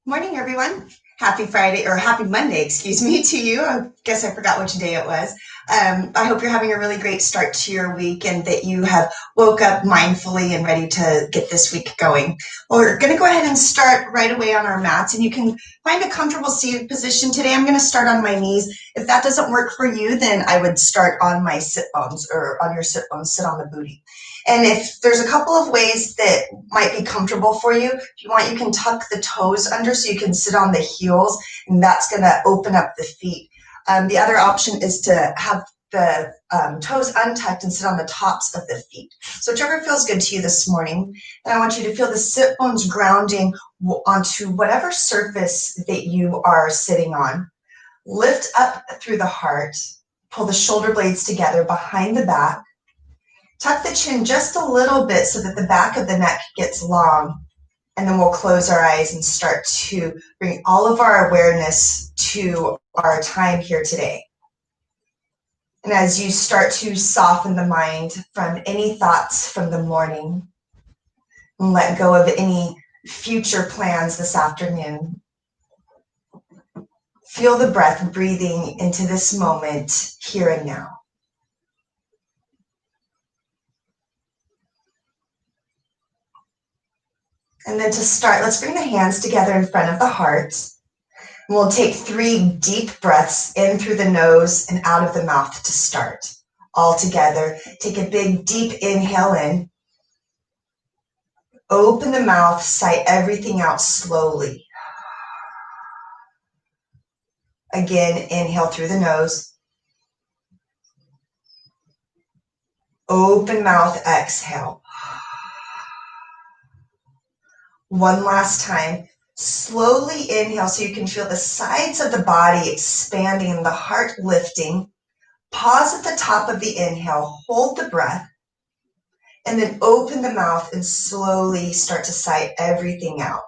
Morning, everyone. Happy Friday, or happy Monday, excuse me, to you. I guess I forgot which day it was. I hope you're having a really great start to your week and that you have woke up mindfully and ready to get this week going. Well, we're going to go ahead and start right away on our mats, and you can find a comfortable seated position. Today, I'm going to start on my knees. If that doesn't work for you, then I would start on my sit bones, or on your sit bones, sit on the booty. And if there's a couple of ways that might be comfortable for you, if you want, you can tuck the toes under so you can sit on the heels, and that's going to open up the feet. The other option is to have the toes untucked and sit on the tops of the feet. So whichever feels good to you this morning. And I want you to feel the sit bones grounding onto whatever surface that you are sitting on. Lift up through the heart, pull the shoulder blades together behind the back. Tuck the chin just a little bit so that the back of the neck gets long. And then we'll close our eyes and start to bring all of our awareness to our time here today. And as you start to soften the mind from any thoughts from the morning, and let go of any future plans this afternoon, feel the breath breathing into this moment here and now. And then to start, let's bring the hands together in front of the heart. And we'll take 3 deep breaths in through the nose and out of the mouth to start. All together, take a big deep inhale in. Open the mouth, sigh everything out slowly. Again, inhale through the nose. Open mouth, exhale. One last time. Slowly inhale so you can feel the sides of the body expanding and the heart lifting. Pause at the top of the inhale, hold the breath, and then open the mouth and slowly start to sigh everything out.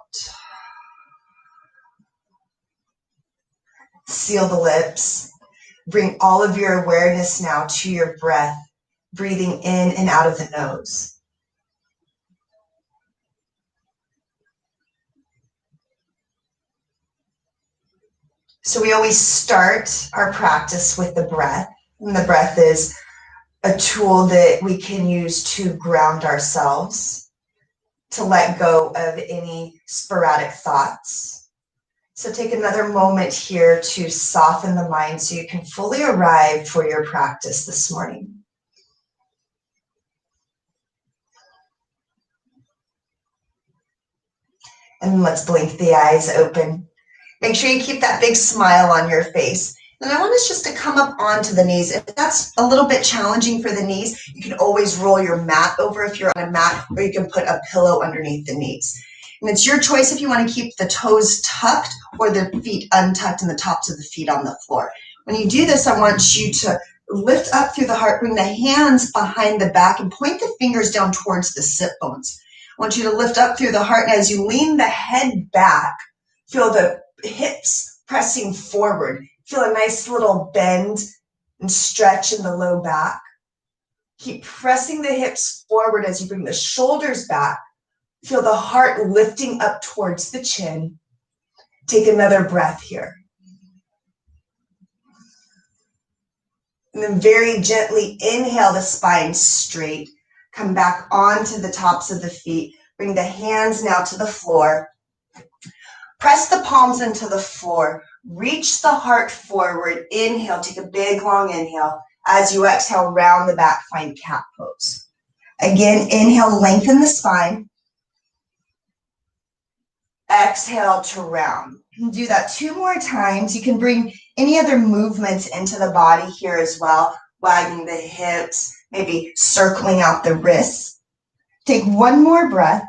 Seal the lips. Bring all of your awareness now to your breath, breathing in and out of the nose. So we always start our practice with the breath, and the breath is a tool that we can use to ground ourselves, to let go of any sporadic thoughts. So take another moment here to soften the mind so you can fully arrive for your practice this morning. And let's blink the eyes open. Make sure you keep that big smile on your face. And I want us just to come up onto the knees. If that's a little bit challenging for the knees, you can always roll your mat over if you're on a mat, or you can put a pillow underneath the knees. And it's your choice if you want to keep the toes tucked or the feet untucked and the tops of the feet on the floor. When you do this, I want you to lift up through the heart, bring the hands behind the back, and point the fingers down towards the sit bones. I want you to lift up through the heart, and as you lean the head back, feel the hips pressing forward. Feel a nice little bend and stretch in the low back. Keep pressing the hips forward as you bring the shoulders back. Feel the heart lifting up towards the chin. Take another breath here. And then very gently inhale the spine straight. Come back onto the tops of the feet. Bring the hands now to the floor. Press the palms into the floor. Reach the heart forward. Inhale, take a big long inhale. As you exhale, round the back, find cat pose. Again, inhale, lengthen the spine. Exhale to round. Do that 2 more times. You can bring any other movements into the body here as well. Wagging the hips, maybe circling out the wrists. Take 1 more breath.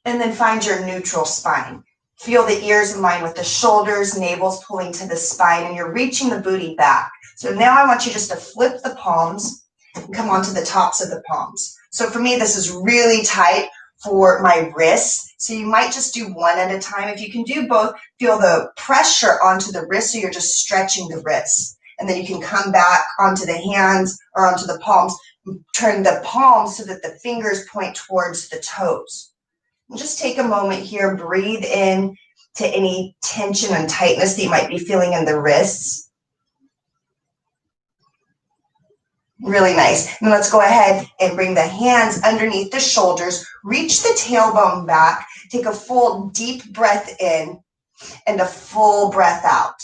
And then find your neutral spine. Feel the ears in line with the shoulders, navel's pulling to the spine, and you're reaching the booty back. So now I want you just to flip the palms and come onto the tops of the palms. So for me, this is really tight for my wrists. So you might just do 1 at a time. If you can do both, feel the pressure onto the wrist, so you're just stretching the wrists. And then you can come back onto the hands or onto the palms. Turn the palms so that the fingers point towards the toes. Just take a moment here, breathe in to any tension and tightness that you might be feeling in the wrists. Really nice. And let's go ahead and bring the hands underneath the shoulders, reach the tailbone back, take a full deep breath in and a full breath out.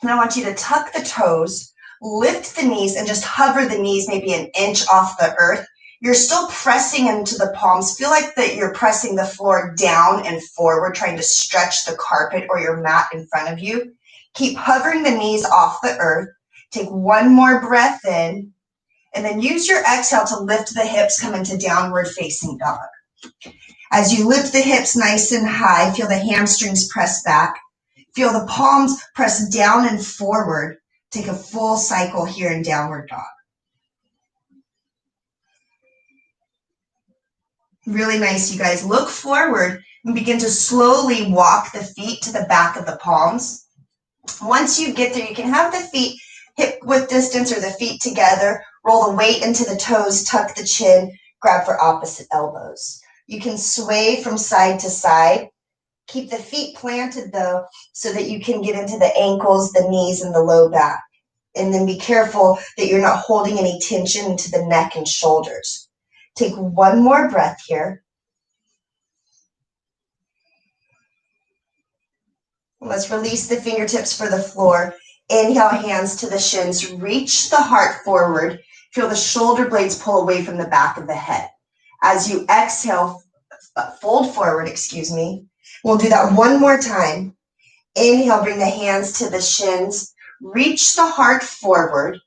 And I want you to tuck the toes, lift the knees, and just hover the knees maybe an inch off the earth. You're still pressing into the palms. Feel like that you're pressing the floor down and forward, trying to stretch the carpet or your mat in front of you. Keep hovering the knees off the earth. Take one more breath in, and then use your exhale to lift the hips, come into downward facing dog. As you lift the hips nice and high, feel the hamstrings press back. Feel the palms press down and forward. Take a full cycle here in downward dog. Really nice, you guys. Look forward and begin to slowly walk the feet to the back of the palms. Once you get there, you can have the feet hip width distance or the feet together. Roll the weight into the toes, tuck the chin, grab for opposite elbows. You can sway from side to side. Keep the feet planted though, so that you can get into the ankles, the knees, and the low back. And then be careful that you're not holding any tension into the neck and shoulders. Take one more breath here. Let's release the fingertips for the floor. Inhale, hands to the shins. Reach the heart forward. Feel the shoulder blades pull away from the back of the head. As you exhale, fold forward, We'll do that one more time. Inhale, bring the hands to the shins. Reach the heart forward.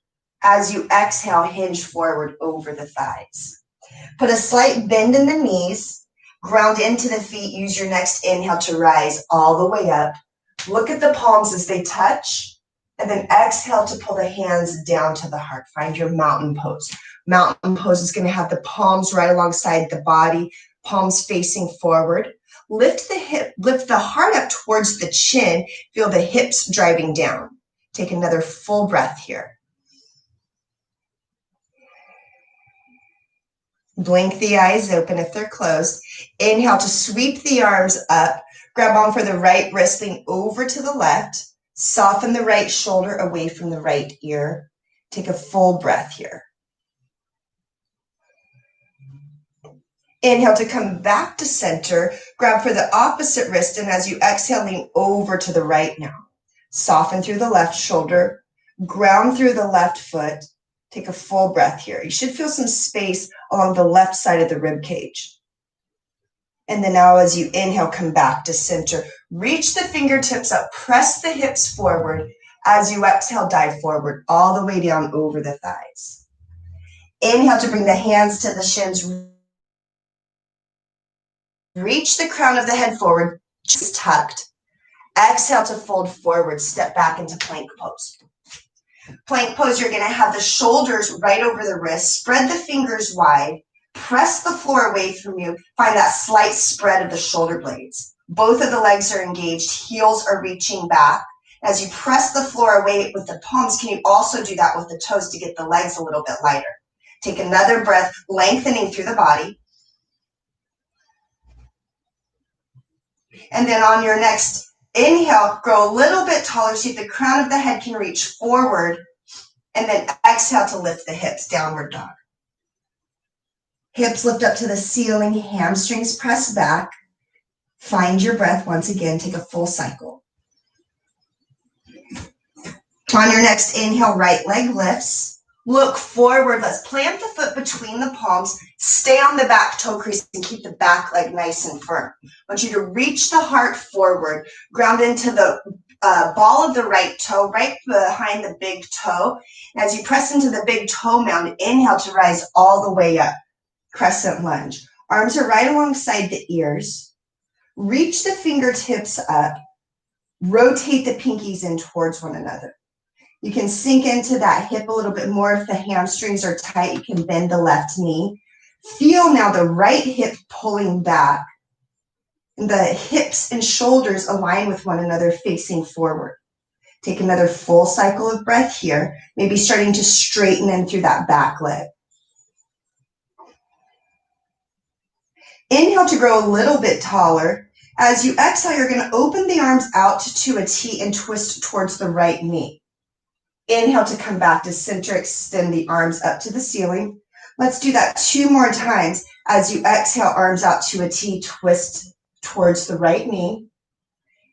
As you exhale, hinge forward over the thighs. Put a slight bend in the knees. Ground into the feet. Use your next inhale to rise all the way up. Look at the palms as they touch. And then exhale to pull the hands down to the heart. Find your mountain pose. Mountain pose is going to have the palms right alongside the body, palms facing forward. Lift the heart up towards the chin. Feel the hips driving down. Take another full breath here. Blink the eyes open if they're closed. Inhale to sweep the arms up. Grab on for the right wrist, lean over to the left. Soften the right shoulder away from the right ear. Take a full breath here. Inhale to come back to center. Grab for the opposite wrist, and as you exhale, lean over to the right now. Soften through the left shoulder. Ground through the left foot. Take a full breath here. You should feel some space along the left side of the rib cage. And then now as you inhale, come back to center. Reach the fingertips up. Press the hips forward. As you exhale, dive forward all the way down over the thighs. Inhale to bring the hands to the shins. Reach the crown of the head forward, just tucked. Exhale to fold forward, step back into plank pose. Plank pose, you're going to have the shoulders right over the wrists. Spread the fingers wide. Press the floor away from you. Find that slight spread of the shoulder blades. Both of the legs are engaged. Heels are reaching back. As you press the floor away with the palms, can you also do that with the toes to get the legs a little bit lighter? Take another breath, lengthening through the body. And then on your next inhale, grow a little bit taller. See if the crown of the head can reach forward. And then exhale to lift the hips, downward dog. Hips lift up to the ceiling, hamstrings press back. Find your breath once again, take a full cycle. On your next inhale, right leg lifts. Look forward, let's plant the foot between the palms. Stay on the back toe crease and keep the back leg nice and firm. I want you to reach the heart forward, ground into the ball of the right toe, right behind the big toe. As you press into the big toe mound, inhale to rise all the way up. Crescent lunge. Arms are right alongside the ears. Reach the fingertips up. Rotate the pinkies in towards one another. You can sink into that hip a little bit more. If the hamstrings are tight, you can bend the left knee. Feel now the right hip pulling back. The hips and shoulders align with one another, facing forward. Take another full cycle of breath here. Maybe starting to straighten in through that back leg. Inhale to grow a little bit taller. As you exhale, you're going to open the arms out to a T and twist towards the right knee. Inhale to come back to center, extend the arms up to the ceiling. Let's do that 2 more times. As you exhale, arms out to a T, twist towards the right knee.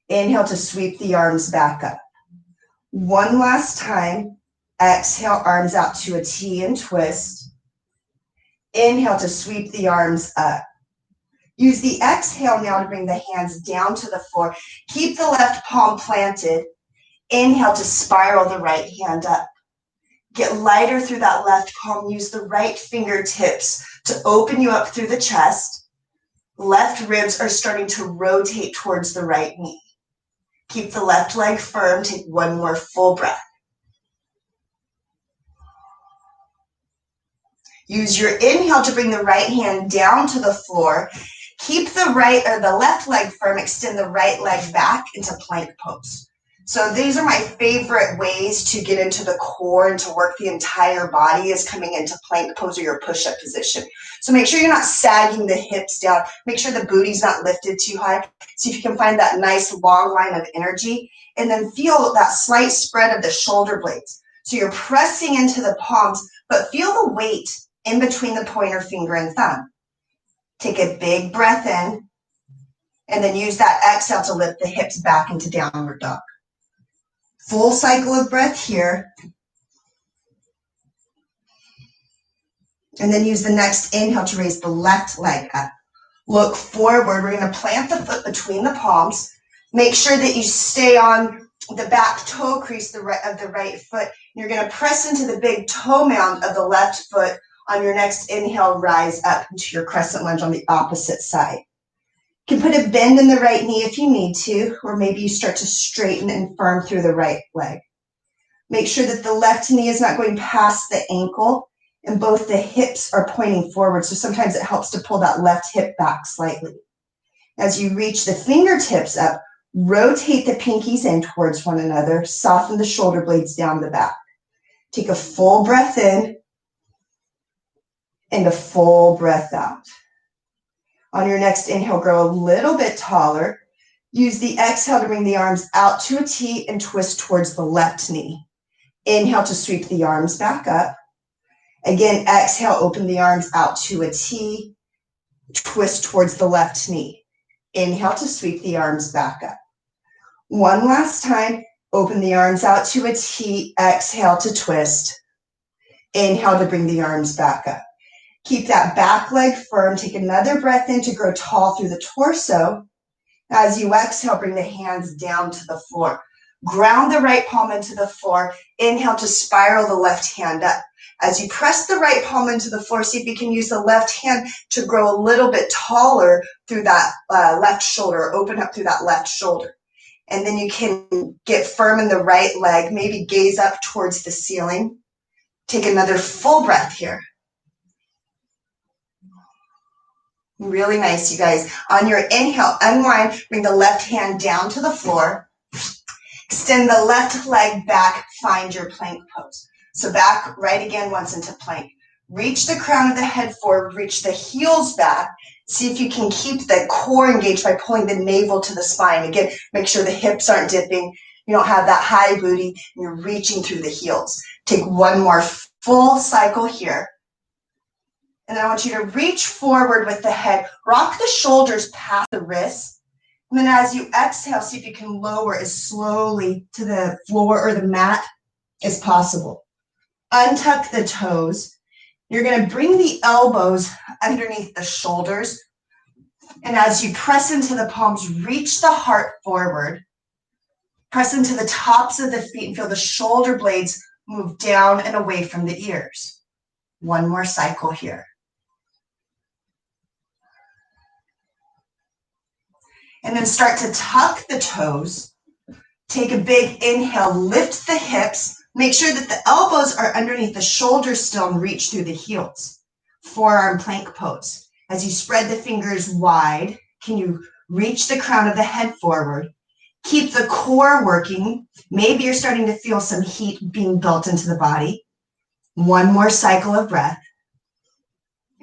Inhale to sweep the arms back up. 1 last time. Exhale, arms out to a T and twist. Inhale to sweep the arms up. Use the exhale now to bring the hands down to the floor. Keep the left palm planted. Inhale to spiral the right hand up. Get lighter through that left palm. Use the right fingertips to open you up through the chest. Left ribs are starting to rotate towards the right knee. Keep the left leg firm. Take 1 more full breath. Use your inhale to bring the right hand down to the floor. Keep the left leg firm. Extend the right leg back into plank pose. So these are my favorite ways to get into the core and to work the entire body, is coming into plank pose or your push-up position. So make sure you're not sagging the hips down. Make sure the booty's not lifted too high. See if you can find that nice long line of energy, and then feel that slight spread of the shoulder blades. So you're pressing into the palms, but feel the weight in between the pointer finger and thumb. Take a big breath in, and then use that exhale to lift the hips back into downward dog. Full cycle of breath here. And then use the next inhale to raise the left leg up. Look forward. We're going to plant the foot between the palms. Make sure that you stay on the back toe crease of the right foot. You're going to press into the big toe mound of the left foot. On your next inhale, rise up into your crescent lunge on the opposite side. You can put a bend in the right knee if you need to, or maybe you start to straighten and firm through the right leg. Make sure that the left knee is not going past the ankle, and both the hips are pointing forward. So sometimes it helps to pull that left hip back slightly. As you reach the fingertips up, rotate the pinkies in towards one another. Soften the shoulder blades down the back. Take a full breath in and a full breath out. On your next inhale, grow a little bit taller. Use the exhale to bring the arms out to a T and twist towards the left knee. Inhale to sweep the arms back up. Again, exhale, open the arms out to a T, twist towards the left knee. Inhale to sweep the arms back up. 1 last time, open the arms out to a T, exhale to twist. Inhale to bring the arms back up. Keep that back leg firm. Take another breath in to grow tall through the torso. As you exhale, bring the hands down to the floor. Ground the right palm into the floor. Inhale to spiral the left hand up. As you press the right palm into the floor, see if you can use the left hand to grow a little bit taller through that left shoulder. Open up through that left shoulder. And then you can get firm in the right leg. Maybe gaze up towards the ceiling. Take another full breath here. Really nice, you guys. On your inhale, unwind, bring the left hand down to the floor. Extend the left leg back, find your plank pose. So back, right again, once into plank. Reach the crown of the head forward, reach the heels back. See if you can keep the core engaged by pulling the navel to the spine. Again, make sure the hips aren't dipping. You don't have that high booty, and you're reaching through the heels. Take 1 more full cycle here. And I want you to reach forward with the head. Rock the shoulders past the wrists. And then as you exhale, see if you can lower as slowly to the floor or the mat as possible. Untuck the toes. You're going to bring the elbows underneath the shoulders. And as you press into the palms, reach the heart forward. Press into the tops of the feet and feel the shoulder blades move down and away from the ears. 1 more cycle here. And then start to tuck the toes. Take a big inhale, lift the hips. Make sure that the elbows are underneath the shoulders still and reach through the heels. Forearm plank pose. As you spread the fingers wide, can you reach the crown of the head forward? Keep the core working. Maybe you're starting to feel some heat being built into the body. 1 more cycle of breath.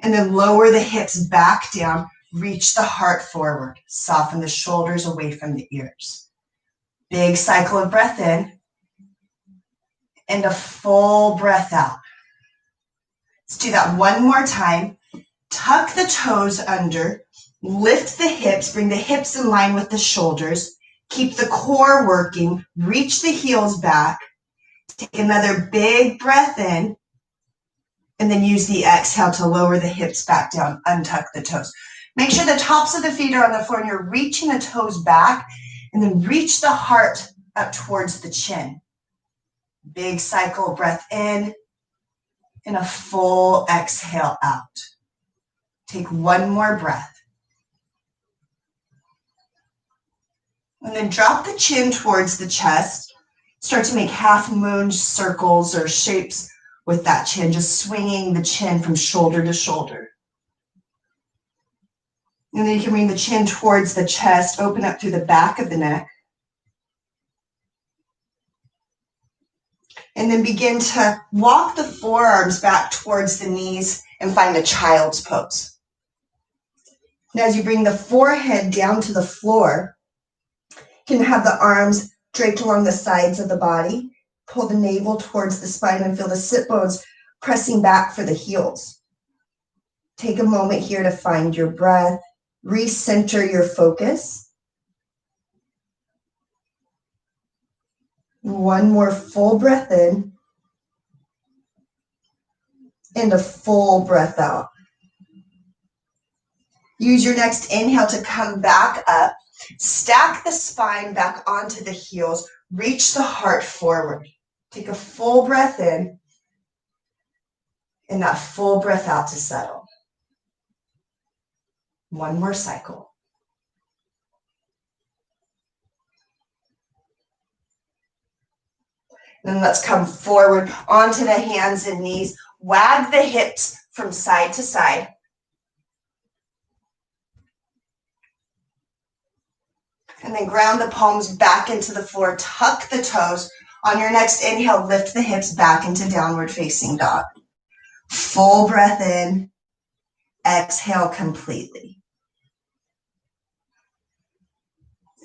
And then lower the hips back down. Reach the heart forward. Soften the shoulders away from the ears. Big cycle of breath in and a full breath out. Let's do that one more time. Tuck the toes under. Lift the hips. Bring the hips in line with the shoulders. Keep the core working. Reach the heels back. Take another big breath in. And then use the exhale to lower the hips back down. Untuck the toes. Make sure the tops of the feet are on the floor and you're reaching the toes back. And then reach the heart up towards the chin. Big cycle, breath in. And a full exhale out. Take one more breath. And then drop the chin towards the chest. Start to make half moon circles or shapes with that chin, just swinging the chin from shoulder to shoulder. And then you can bring the chin towards the chest, open up through the back of the neck. And then begin to walk the forearms back towards the knees and find a child's pose. And as you bring the forehead down to the floor, you can have the arms draped along the sides of the body. Pull the navel towards the spine and feel the sit bones pressing back for the heels. Take a moment here to find your breath. Recenter your focus. One more full breath in and a full breath out. Use your next inhale to come back up. Stack the spine back onto the heels. Reach the heart forward. Take a full breath in and that full breath out to settle. One more cycle. Then let's come forward onto the hands and knees. Wag the hips from side to side. And then ground the palms back into the floor. Tuck the toes. On your next inhale, lift the hips back into downward facing dog. Full breath in. Exhale completely.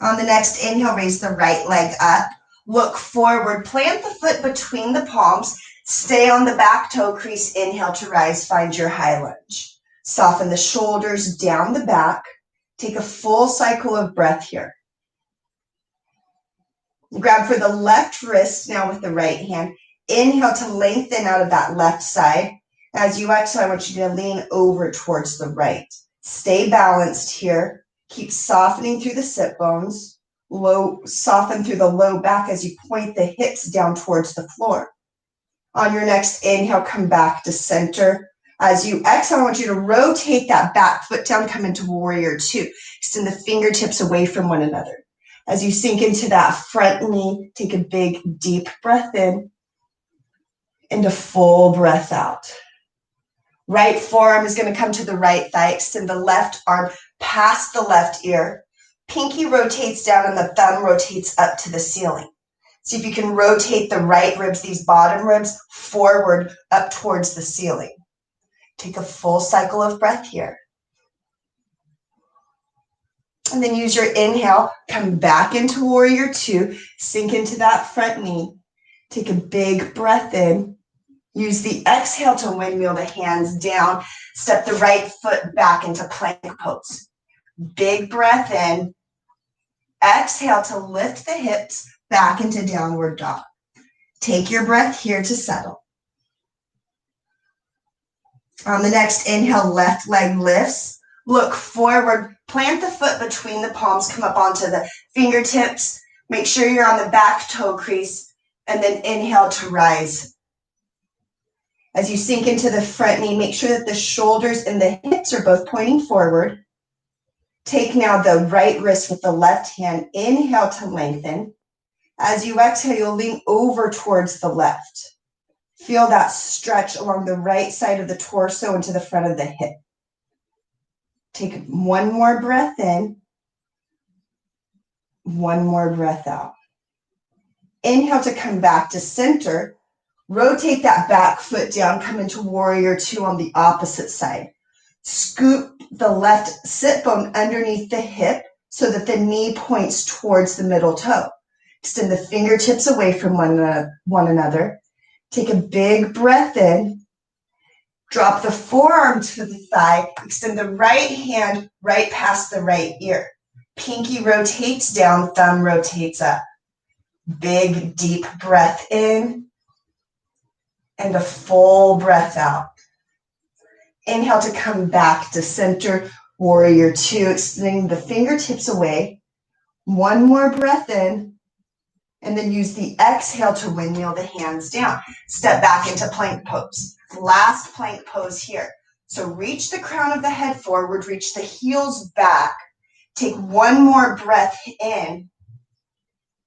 On the next inhale, raise the right leg up. Look forward. Plant the foot between the palms. Stay on the back toe crease. Inhale to rise. Find your high lunge. Soften the shoulders down the back. Take a full cycle of breath here. Grab for the left wrist now with the right hand. Inhale to lengthen out of that left side. As you exhale, I want you to lean over towards the right. Stay balanced here. Keep softening through the sit bones. Soften through the low back as you point the hips down towards the floor. On your next inhale, come back to center. As you exhale, I want you to rotate that back foot down, come into warrior two. Extend the fingertips away from one another. As you sink into that front knee, take a big, deep breath in and a full breath out. Right forearm is going to come to the right thigh. Extend the left arm past the left ear. Pinky rotates down and the thumb rotates up to the ceiling. See if you can rotate the right ribs, these bottom ribs, forward up towards the ceiling. Take a full cycle of breath here. And then use your inhale, come back into warrior two, sink into that front knee. Take a big breath in. Use the exhale to windmill the hands down. Step the right foot back into plank pose. Big breath in. Exhale to lift the hips back into downward dog. Take your breath here to settle. On the next inhale, left leg lifts. Look forward. Plant the foot between the palms. Come up onto the fingertips. Make sure you're on the back toe crease. And then inhale to rise. As you sink into the front knee, make sure that the shoulders and the hips are both pointing forward. Take now the right wrist with the left hand. Inhale to lengthen. As you exhale, you'll lean over towards the left. Feel that stretch along the right side of the torso into the front of the hip. Take one more breath in. One more breath out. Inhale to come back to center. Rotate that back foot down. Come into warrior two on the opposite side. Scoop the left sit bone underneath the hip so that the knee points towards the middle toe. Extend the fingertips away from one another. Take a big breath in. Drop the forearm to the thigh. Extend the right hand right past the right ear. Pinky rotates down, thumb rotates up. Big, deep breath in and a full breath out. Inhale to come back to center, warrior two, extending the fingertips away. One more breath in, and then use the exhale to windmill the hands down. Step back into plank pose. Last plank pose here. So reach the crown of the head forward, reach the heels back. Take one more breath in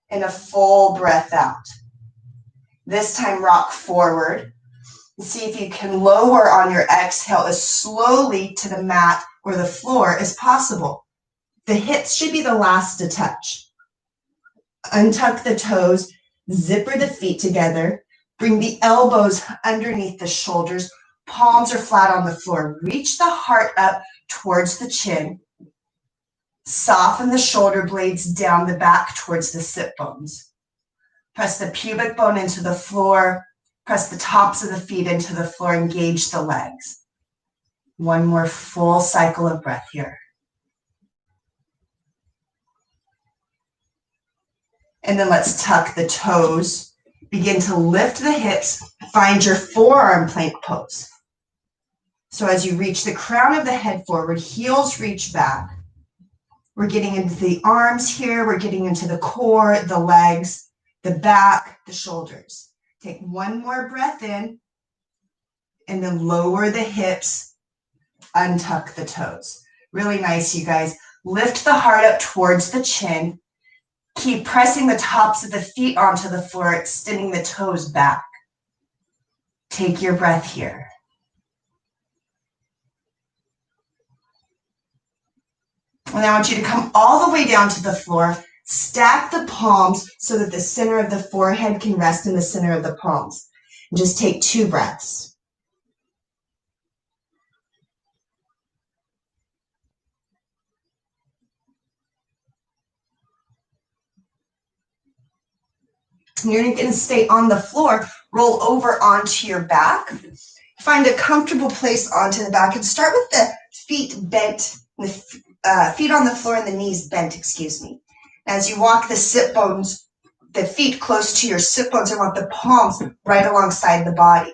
and a full breath out. This time rock forward. See if you can lower on your exhale as slowly to the mat or the floor as possible. The hips should be the last to touch. Untuck the toes, zipper the feet together, bring the elbows underneath the shoulders, palms are flat on the floor. Reach the heart up towards the chin. Soften the shoulder blades down the back towards the sit bones. Press the pubic bone into the floor. Press the tops of the feet into the floor, engage the legs. One more full cycle of breath here. And then let's tuck the toes. Begin to lift the hips. Find your forearm plank pose. So as you reach the crown of the head forward, heels reach back. We're getting into the arms here. We're getting into the core, the legs, the back, the shoulders. Take one more breath in and then lower the hips, untuck the toes. Really nice, you guys. Lift the heart up towards the chin. Keep pressing the tops of the feet onto the floor, extending the toes back. Take your breath here. And I want you to come all the way down to the floor. Stack the palms so that the center of the forehead can rest in the center of the palms. And just take 2 breaths. And you're going to stay on the floor. Roll over onto your back. Find a comfortable place onto the back and start with the feet bent, the feet on the floor and the knees bent, excuse me. As you walk the sit bones, the feet close to your sit bones, I want the palms right alongside the body.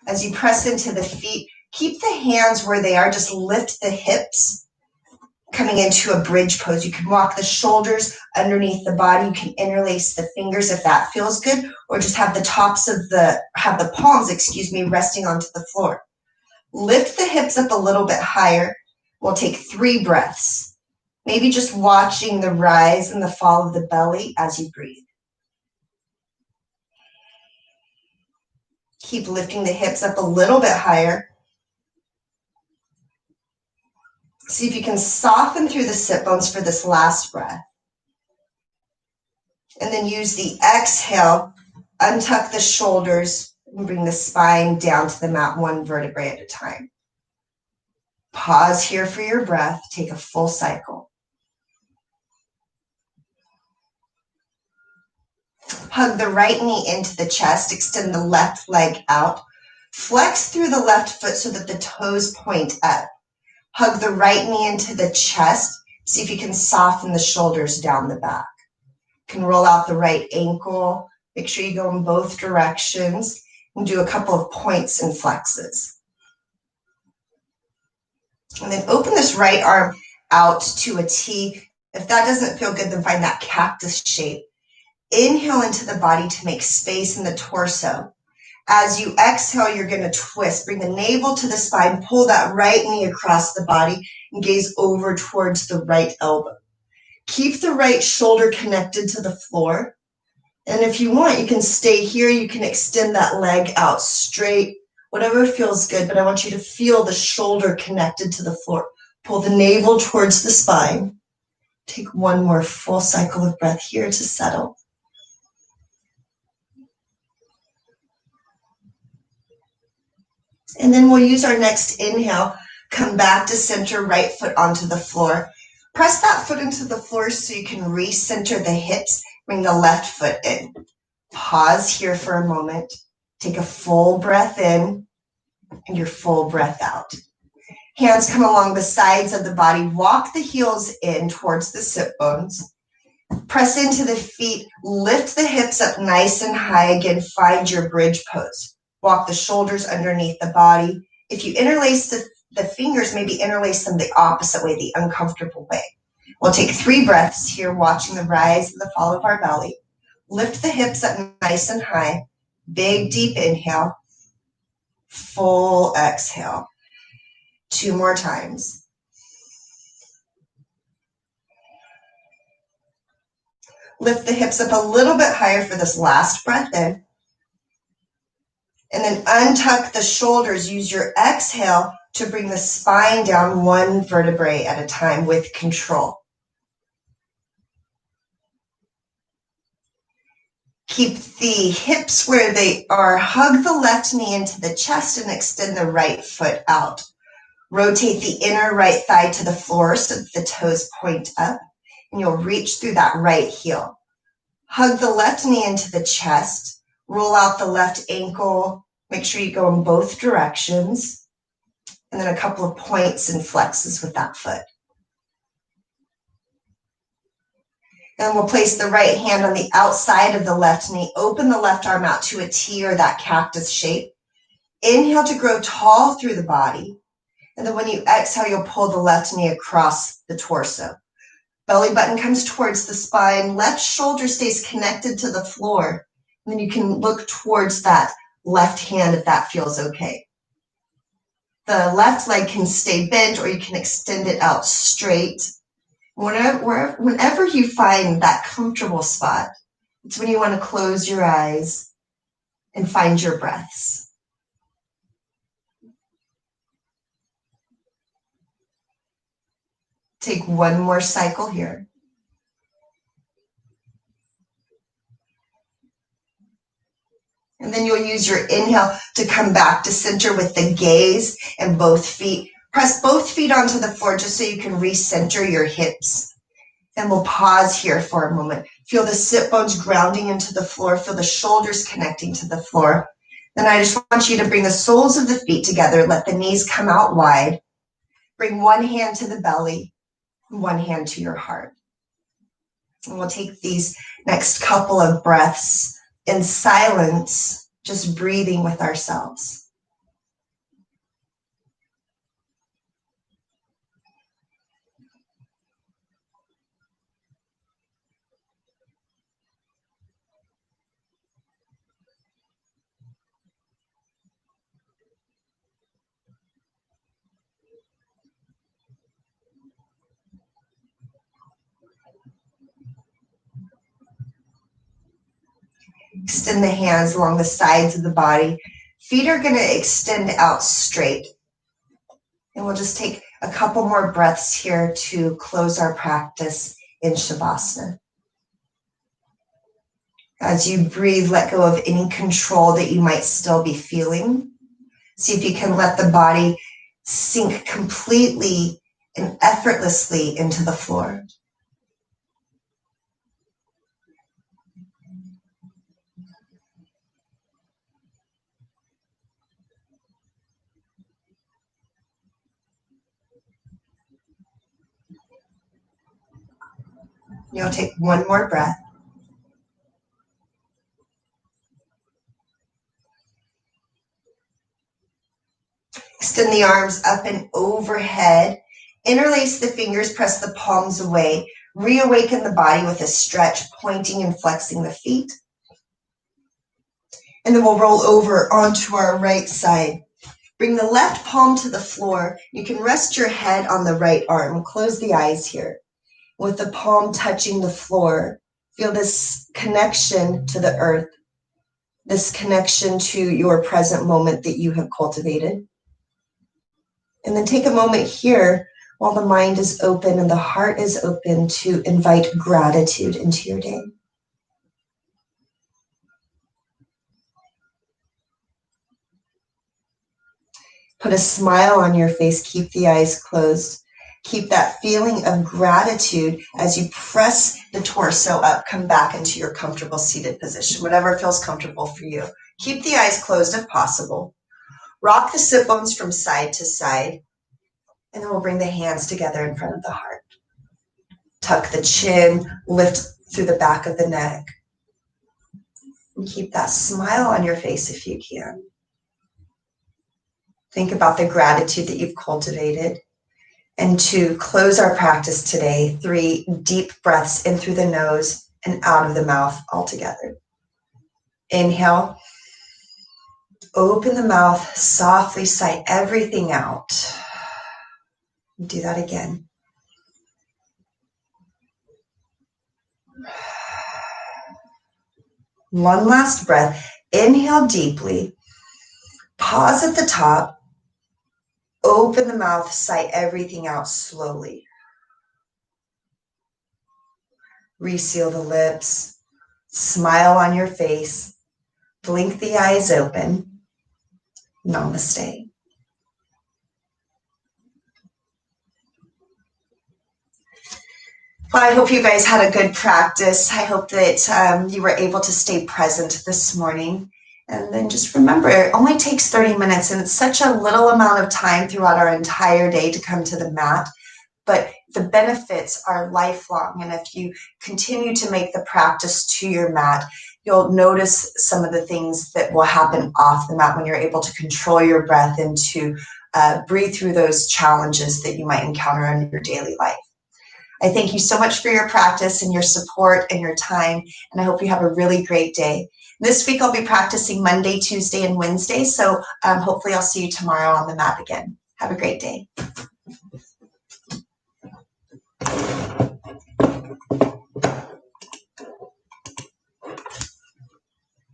As you press into the feet, keep the hands where they are. Just lift the hips, coming into a bridge pose. You can walk the shoulders underneath the body. You can interlace the fingers if that feels good, or just have the palms, resting onto the floor. Lift the hips up a little bit higher. We'll take 3 breaths. Maybe just watching the rise and the fall of the belly as you breathe. Keep lifting the hips up a little bit higher. See if you can soften through the sit bones for this last breath. And then use the exhale, untuck the shoulders, and bring the spine down to the mat 1 vertebrae at a time. Pause here for your breath. Take a full cycle. Hug the right knee into the chest. Extend the left leg out. Flex through the left foot so that the toes point up. Hug the right knee into the chest. See if you can soften the shoulders down the back. You can roll out the right ankle. Make sure you go in both directions and do a couple of points and flexes. And then open this right arm out to a T. If that doesn't feel good, then find that cactus shape. Inhale into the body to make space in the torso. As you exhale, you're going to twist. Bring the navel to the spine. Pull that right knee across the body and gaze over towards the right elbow. Keep the right shoulder connected to the floor. And if you want, you can stay here. You can extend that leg out straight, whatever feels good. But I want you to feel the shoulder connected to the floor. Pull the navel towards the spine. Take 1 more full cycle of breath here to settle. And then we'll use our next inhale Come back to center, right foot onto the floor. Press that foot into the floor so you can recenter the hips. Bring the left foot in. Pause here for a moment. Take a full breath in and your full breath out. Hands come along the sides of the body. Walk the heels in towards the sit bones. Press into the feet. Lift the hips up nice and high. Again, find your bridge pose. Walk the shoulders underneath the body. If you interlace the fingers, maybe interlace them the opposite way, the uncomfortable way. We'll take 3 breaths here, watching the rise and the fall of our belly. Lift the hips up nice and high. Big, deep inhale. Full exhale. 2 more times. Lift the hips up a little bit higher for this last breath in. And then untuck the shoulders. Use your exhale to bring the spine down 1 vertebrae at a time with control. Keep the hips where they are. Hug the left knee into the chest and extend the right foot out. Rotate the inner right thigh to the floor so that the toes point up, and you'll reach through that right heel. Hug the left knee into the chest. Roll out the left ankle. Make sure you go in both directions. And then a couple of points and flexes with that foot. Then we'll place the right hand on the outside of the left knee. Open the left arm out to a T or that cactus shape. Inhale to grow tall through the body. And then when you exhale, you'll pull the left knee across the torso. Belly button comes towards the spine. Left shoulder stays connected to the floor. And then you can look towards that left hand if that feels okay. The left leg can stay bent or you can extend it out straight. Whenever you find that comfortable spot, it's when you want to close your eyes and find your breaths. Take 1 more cycle here. And then you'll use your inhale to come back to center with the gaze and both feet. Press both feet onto the floor just so you can recenter your hips. And we'll pause here for a moment. Feel the sit bones grounding into the floor. Feel the shoulders connecting to the floor. Then I just want you to bring the soles of the feet together. Let the knees come out wide. Bring 1 hand to the belly, 1 hand to your heart. And we'll take these next couple of breaths in silence, just breathing with ourselves. Extend the hands along the sides of the body. Feet are going to extend out straight. And we'll just take a couple more breaths here to close our practice in Shavasana. As you breathe, let go of any control that you might still be feeling. See if you can let the body sink completely and effortlessly into the floor. You'll take 1 more breath. Extend the arms up and overhead. Interlace the fingers, press the palms away. Reawaken the body with a stretch, pointing and flexing the feet. And then we'll roll over onto our right side. Bring the left palm to the floor. You can rest your head on the right arm. Close the eyes here. With the palm touching the floor, feel this connection to the earth, this connection to your present moment that you have cultivated. And then take a moment here while the mind is open and the heart is open to invite gratitude into your day. Put a smile on your face. Keep the eyes closed. Keep that feeling of gratitude as you press the torso up. Come back into your comfortable seated position, whatever feels comfortable for you. Keep the eyes closed if possible. Rock the sit bones from side to side. And then we'll bring the hands together in front of the heart. Tuck the chin, lift through the back of the neck. And keep that smile on your face if you can. Think about the gratitude that you've cultivated. And to close our practice today, 3 deep breaths in through the nose and out of the mouth altogether. Inhale. Open the mouth, softly sigh everything out. Do that again. One last breath. Inhale deeply. Pause at the top. Open the mouth, sigh everything out slowly. Reseal the lips. Smile on your face. Blink the eyes open. Namaste. Well, I hope you guys had a good practice. I hope that you were able to stay present this morning. And then just remember, it only takes 30 minutes, and it's such a little amount of time throughout our entire day to come to the mat. But the benefits are lifelong. And if you continue to make the practice to your mat, you'll notice some of the things that will happen off the mat when you're able to control your breath and to breathe through those challenges that you might encounter in your daily life. I thank you so much for your practice and your support and your time, and I hope you have a really great day. This week I'll be practicing Monday, Tuesday, and Wednesday, so hopefully I'll see you tomorrow on the mat again. Have a great day.